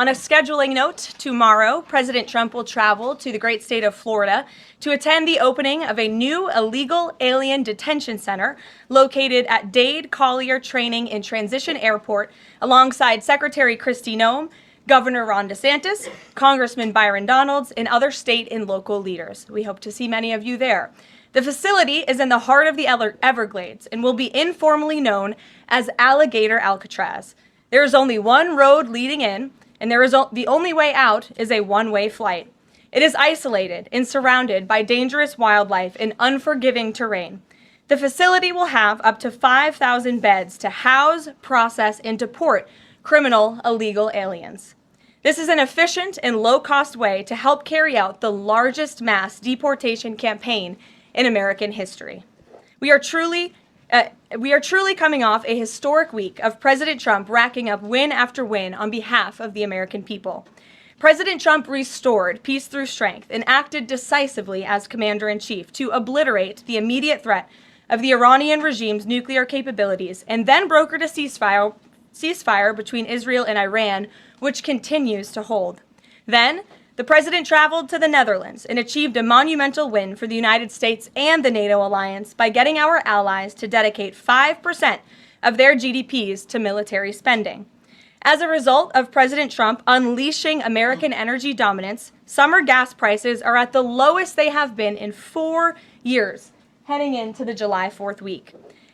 On a scheduling note, tomorrow, President Trump will travel to the great state of Florida to attend the opening of a new illegal alien detention center located at Dade Collier Training and Transition Airport alongside Secretary Kristi Noem, Governor Ron DeSantis, Congressman Byron Donalds, and other state and local leaders. We hope to see many of you there. The facility is in the heart of the Everglades and will be informally known as Alligator Alcatraz. There is only one road leading in, and the only way out is a one-way flight. It is isolated and surrounded by dangerous wildlife and unforgiving terrain. The facility will have up to 5,000 beds to house, process, and deport criminal illegal aliens. This is an efficient and low-cost way to help carry out the largest mass deportation campaign in American history. We are truly coming off a historic week of President Trump racking up win after win on behalf of the American people. President Trump restored peace through strength and acted decisively as commander-in-chief to obliterate the immediate threat of the Iranian regime's nuclear capabilities and then brokered a ceasefire between Israel and Iran, which continues to hold. Then, the president traveled to the Netherlands and achieved a monumental win for the United States and the NATO alliance by getting our allies to dedicate 5% of their GDPs to military spending. As a result of President Trump unleashing American energy dominance, summer gas prices are at the lowest they have been in 4 years, heading into the July 4th week.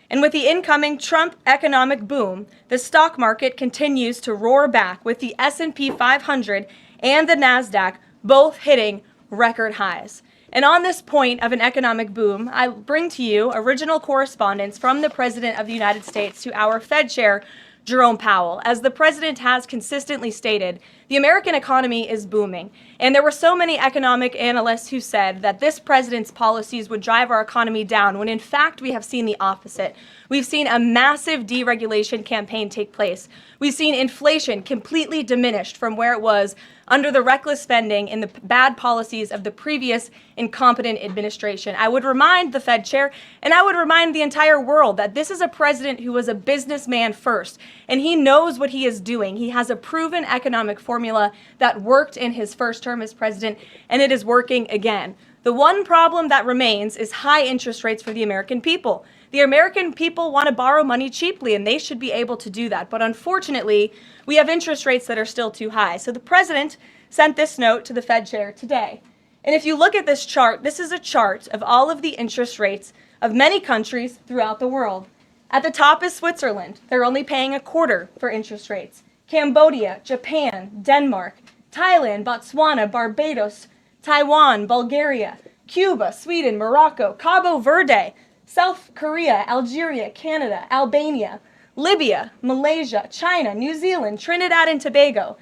And with the incoming Trump economic boom, the stock market continues to roar back, with the S&P 500 and the NASDAQ both hitting record highs. And on this point of an economic boom, I bring to you original correspondence from the President of the United States to our Fed Chair, Jerome Powell. As the president has consistently stated, the American economy is booming. And there were so many economic analysts who said that this president's policies would drive our economy down, when in fact we have seen the opposite. We've seen a massive deregulation campaign take place. We've seen inflation completely diminished from where it was under the reckless spending and the bad policies of the previous incompetent administration. I would remind the Fed chair, and I would remind the entire world, that this is a president who was a businessman first, and he knows what he is doing. He has a proven economic formula that worked in his first term as president, and it is working again. The one problem that remains is high interest rates for the American people. The American people want to borrow money cheaply, and they should be able to do that. But unfortunately, we have interest rates that are still too high. So the president sent this note to the Fed chair today. And if you look at this chart, this is a chart of all of the interest rates of many countries throughout the world. At the top is Switzerland. They're only paying a quarter for interest rates. Cambodia, Japan, Denmark, Thailand, Botswana, Barbados, Taiwan, Bulgaria, Cuba, Sweden, Morocco, Cabo Verde, South Korea, Algeria, Canada, Albania, Libya, Malaysia, China, New Zealand, Trinidad and Tobago,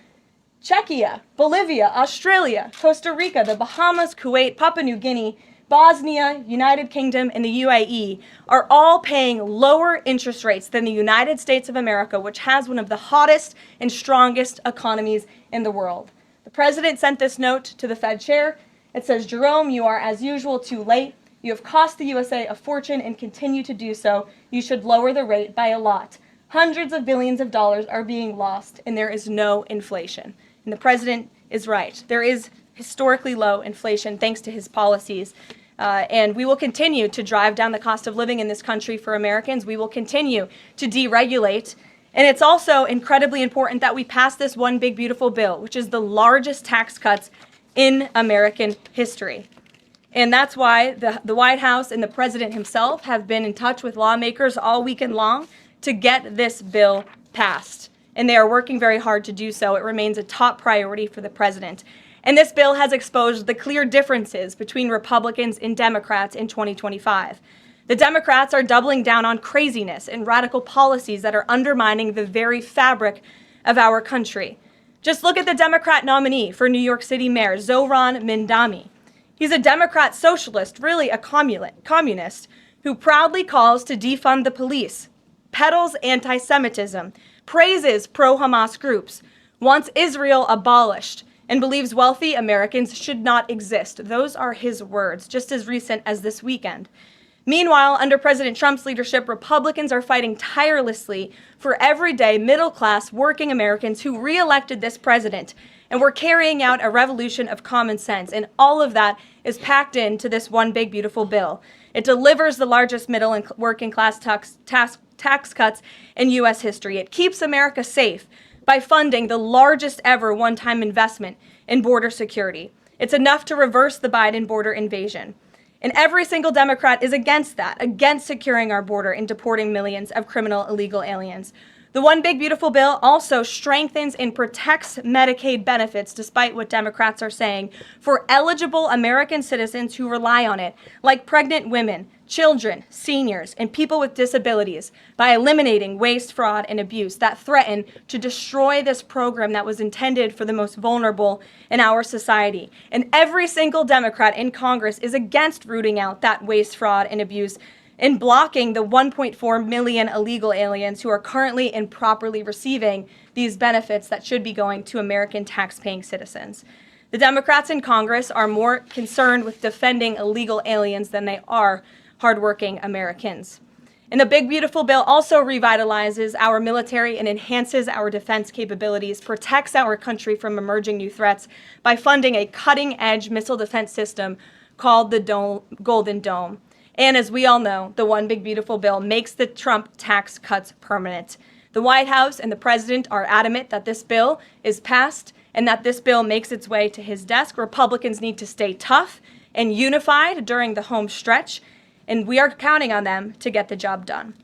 Czechia, Bolivia, Australia, Costa Rica, the Bahamas, Kuwait, Papua New Guinea, Bosnia, United Kingdom, and the UAE are all paying lower interest rates than the United States of America, which has one of the hottest and strongest economies in the world. The president sent this note to the Fed chair. It says, "Jerome, you are as usual too late. You have cost the USA a fortune and continue to do so. You should lower the rate by a lot. Hundreds of billions of dollars are being lost, and there is no inflation." And the president is right. There is historically low inflation thanks to his policies. And we will continue to drive down the cost of living in this country for Americans. We will continue to deregulate. And it's also incredibly important that we pass this one big, beautiful bill, which is the largest tax cuts in American history. And that's why the White House and the president himself have been in touch with lawmakers all weekend long to get this bill passed. And they are working very hard to do so. It remains a top priority for the president. And this bill has exposed the clear differences between Republicans and Democrats in 2025. The Democrats are doubling down on craziness and radical policies that are undermining the very fabric of our country. Just look at the Democrat nominee for New York City Mayor, Zohran Mamdani. He's a Democrat socialist, really a communist, who proudly calls to defund the police, peddles anti-Semitism, praises pro-Hamas groups, wants Israel abolished, and believes wealthy Americans should not exist. Those are his words, just as recent as this weekend. Meanwhile, under President Trump's leadership, Republicans are fighting tirelessly for everyday, middle-class, working Americans who re-elected this president. And we're carrying out a revolution of common sense. And all of that is packed into this one big, beautiful bill. It delivers the largest middle and working class tax cuts in U.S. history. It keeps America safe by funding the largest ever one-time investment in border security. It's enough to reverse the Biden border invasion. And every single Democrat is against that, against securing our border and deporting millions of criminal illegal aliens. The One Big Beautiful Bill also strengthens and protects Medicaid benefits, despite what Democrats are saying, for eligible American citizens who rely on it, like pregnant women, children, seniors, and people with disabilities, by eliminating waste, fraud, and abuse that threaten to destroy this program that was intended for the most vulnerable in our society. And every single Democrat in Congress is against rooting out that waste, fraud, and abuse and blocking the 1.4 million illegal aliens who are currently improperly receiving these benefits that should be going to American tax-paying citizens. The Democrats in Congress are more concerned with defending illegal aliens than they are hardworking Americans. And the Big Beautiful Bill also revitalizes our military and enhances our defense capabilities, protects our country from emerging new threats by funding a cutting-edge missile defense system called the Golden Dome. And as we all know, the One Big Beautiful Bill makes the Trump tax cuts permanent. The White House and the president are adamant that this bill is passed and that this bill makes its way to his desk. Republicans need to stay tough and unified during the home stretch, and we are counting on them to get the job done.